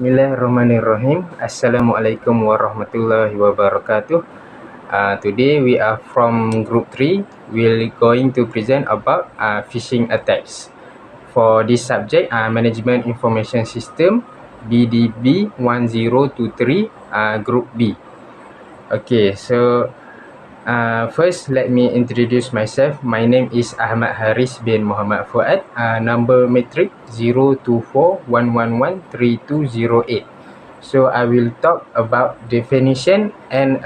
Bismillahirrahmanirrahim. Assalamualaikum warahmatullahi wabarakatuh. Today we are from group 3. We're going to present about phishing attacks. For this subject, Management Information System BDB 1023 group B. Okay, so first let me introduce myself. My name is Ahmad Hariz bin Muhammad Fuad. Number matric 0241113208. So I will talk about definition and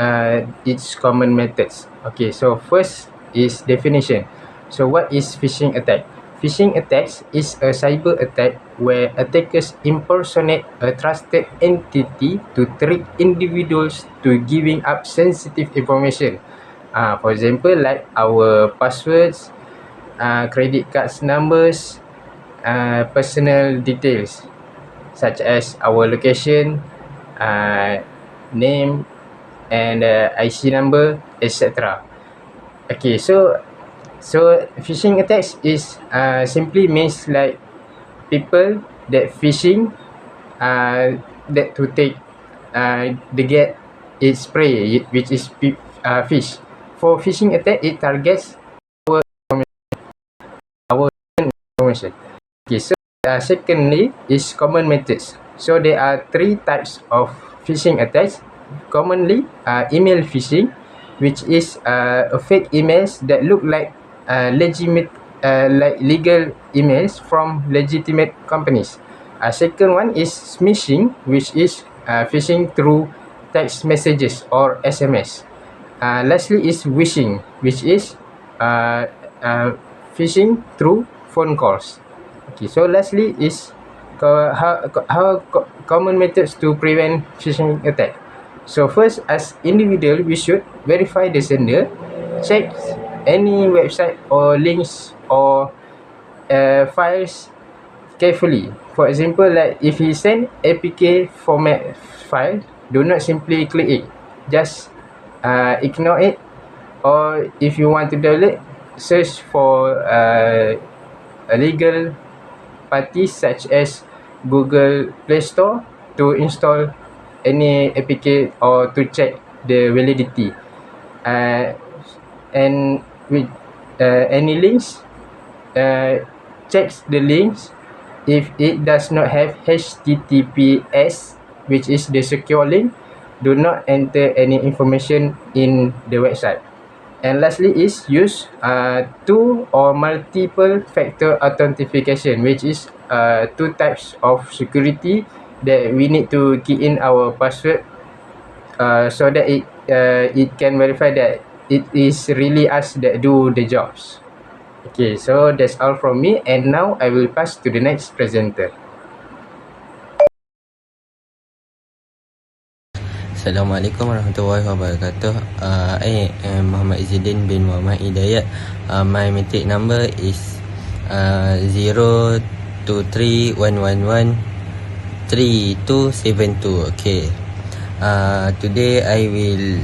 its common methods. Okay, so first is definition. So what is phishing attack? Phishing attacks is a cyber attack where attackers impersonate a trusted entity to trick individuals to giving up sensitive information. For example, like our passwords, credit cards numbers, personal details such as our location, name, and IC number, etc. Okay, so phishing attacks is simply means like people that phishing that to take they get its prey, which is fish. For phishing attack, it targets our information. Okay, so secondly is common methods. So there are 3 types of phishing attacks. Commonly, email phishing, which is a fake emails that look like legitimate, like legal emails from legitimate companies. Second one is smishing, which is phishing through text messages or SMS. Lastly is wishing, which is phishing through phone calls. Okay, so lastly is common methods to prevent phishing attack. So first, as individual, we should verify the sender, check any website or links or files carefully. For example, like if he send APK format file, do not simply click it. Just ignore it. Or if you want to download, search for a legal parties such as Google Play Store to install any APK or to check the validity. And with any links, checks the links. If it does not have HTTPS, which is the secure link, do not enter any information in the website. And lastly is use 2 or multiple factor authentication, which is 2 types of security that we need to key in our password so that it can verify that it is really us that do the jobs. Okay, so that's all from me, and now I will pass to the next presenter. Assalamualaikum warahmatullahi wabarakatuh. I am Muhammad Izzuddin bin Muhammad Hidayat. My matric number is 0231113272. Okay. Today I will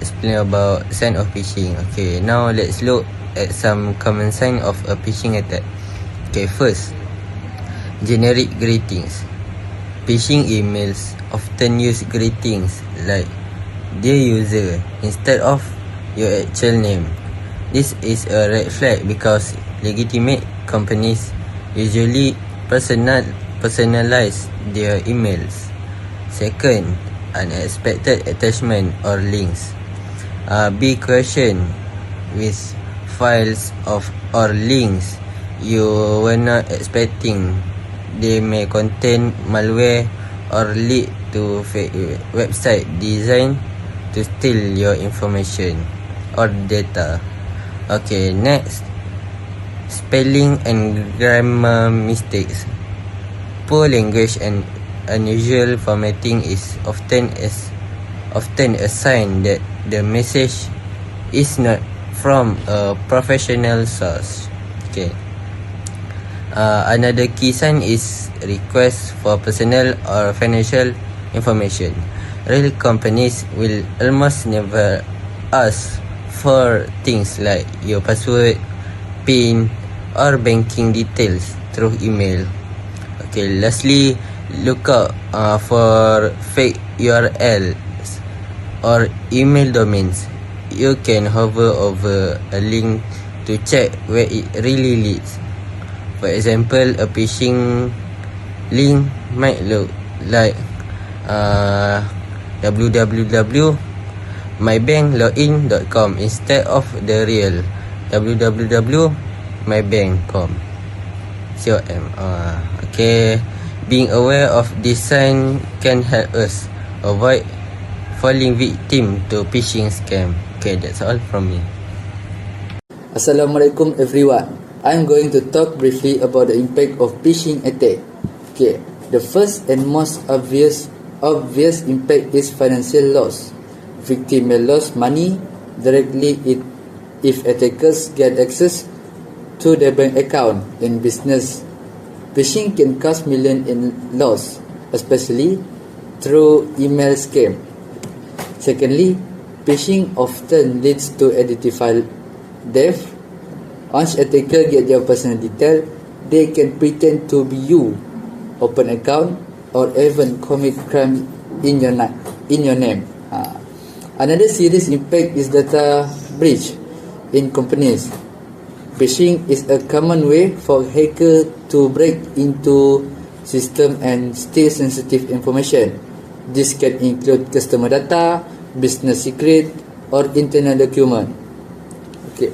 explain about sign of phishing. Okay, now let's look at some common sign of a phishing attack. Okay, first, generic greetings. Phishing emails often use greetings like "Dear user" instead of your actual name. This is a red flag because legitimate companies usually personalize their emails. Second, unexpected attachment or links. Be cautious with files or links you were not expecting. They may contain malware or lead to fake website designed to steal your information or data. Okay, next, spelling and grammar mistakes. Poor language and unusual formatting is often a sign that the message is not from a professional source. Okay. Another key sign is request for personal or financial information. Real companies will almost never ask for things like your password, PIN, or banking details through email. Okay, lastly, look out for fake URLs or email domains. You can hover over a link to check where it really leads. For example, a phishing link might look like www.mybanklogin.com instead of the real www.mybank.com. Okay, being aware of this sign can help us avoid falling victim to phishing scam. Okay, that's all from me. Assalamualaikum everyone. I'm going to talk briefly about the impact of phishing attack. Okay, the first and most obvious impact is financial loss. Victim may lose money directly if attackers get access to their bank account and business. Phishing can cause millions in loss, especially through email scam. Secondly, phishing often leads to identifiable theft. Once attacker get your personal detail, they can pretend to be you, open account, or even commit crime in your name. Another serious impact is data breach in companies. Phishing is a common way for hackers to break into system and steal sensitive information. This can include customer data, business secret, or internal document. Okay.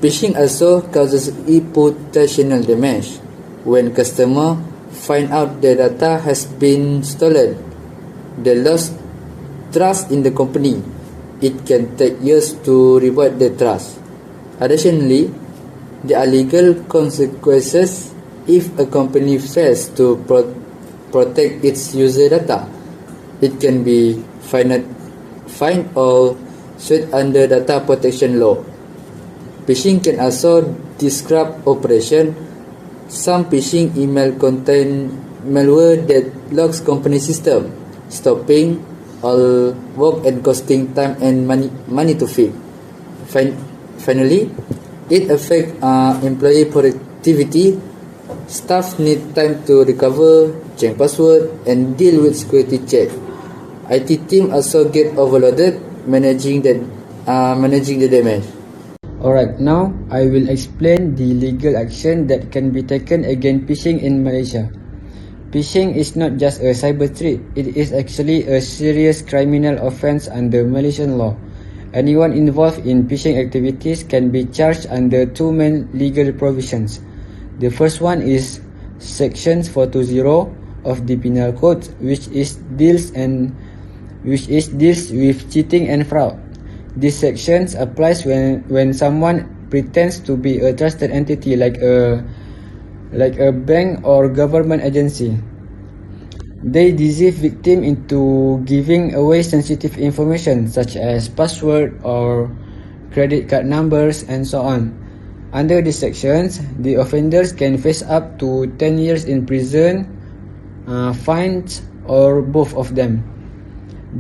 Phishing also causes reputational damage. When customer find out their data has been stolen, they lose trust in the company. It can take years to rebuild the trust. Additionally, there are legal consequences if a company fails to protect its user data. It can be fined or sued under data protection law. Phishing can also disrupt operation. Some phishing email contain malware that locks company system, stopping all work and costing time and money to fix. Finally, it affects employee productivity. Staff need time to recover, change password, and deal with security check. IT team also get overloaded managing the damage. Alright, now I will explain the legal action that can be taken against phishing in Malaysia. Phishing is not just a cyber threat, it is actually a serious criminal offense under Malaysian law. Anyone involved in phishing activities can be charged under two main legal provisions. The first one is Section 420 of the Penal Code, which deals with cheating and fraud. This section applies when someone pretends to be a trusted entity like a bank or government agency. They deceive victim into giving away sensitive information such as password or credit card numbers and so on. Under these sections, the offenders can face up to 10 years in prison, fines, or both of them.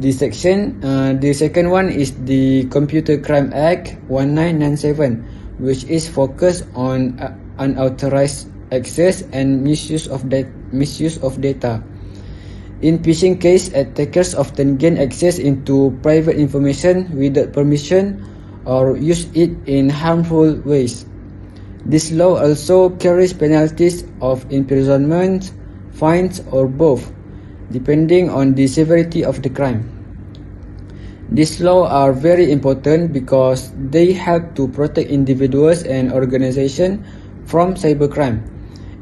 The second one is the Computer Crime Act 1997, which is focused on unauthorized access and misuse of data. In phishing case, attackers often gain access into private information without permission or use it in harmful ways. This law also carries penalties of imprisonment, fines, or both, depending on the severity of the crime. These laws are very important because they help to protect individuals and organizations from cybercrime,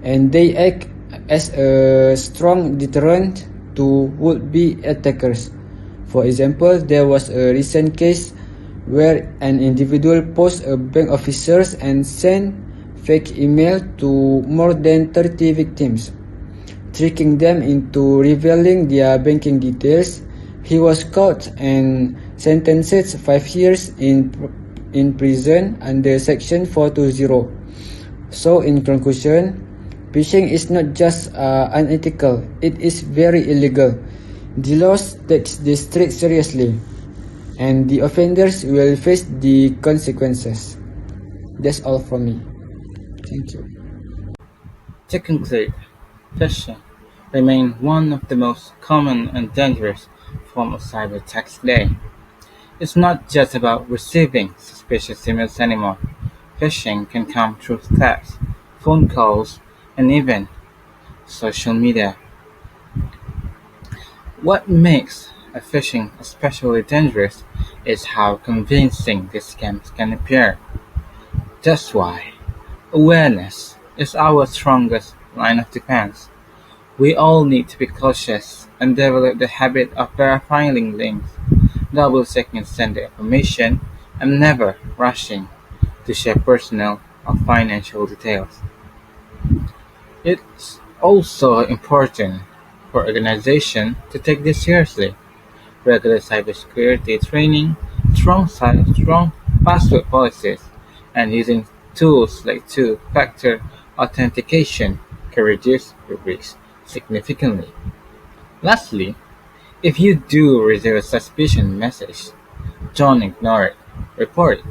and they act as a strong deterrent to would-be attackers. For example, there was a recent case where an individual posed a bank officers and sent fake email to more than 30 victims, tricking them into revealing their banking details. He was caught and sentenced 5 years in prison under Section 420. So in conclusion, phishing is not just unethical, it is very illegal. The law takes this threat seriously, and the offenders will face the consequences. That's all from me. Thank you. To conclude, Phishing remains one of the most common and dangerous forms of cyber attacks today. It's not just about receiving suspicious emails anymore. Phishing can come through texts, phone calls, and even social media. What makes a phishing especially dangerous is how convincing these scams can appear. That's why awareness is our strongest line of defense. We all need to be cautious and develop the habit of verifying links, double checking sender information, and never rushing to share personal or financial details. It's also important for organizations to take this seriously. Regular cybersecurity training, strong password policies, and using tools like two-factor authentication can reduce your risk significantly. Lastly, if you do receive a suspicious message, don't ignore it. Report it.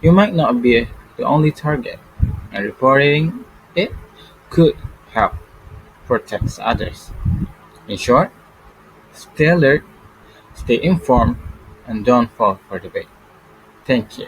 You might not be the only target, and reporting it could help protect others. In short, stay alert, stay informed, and don't fall for the bait. Thank you.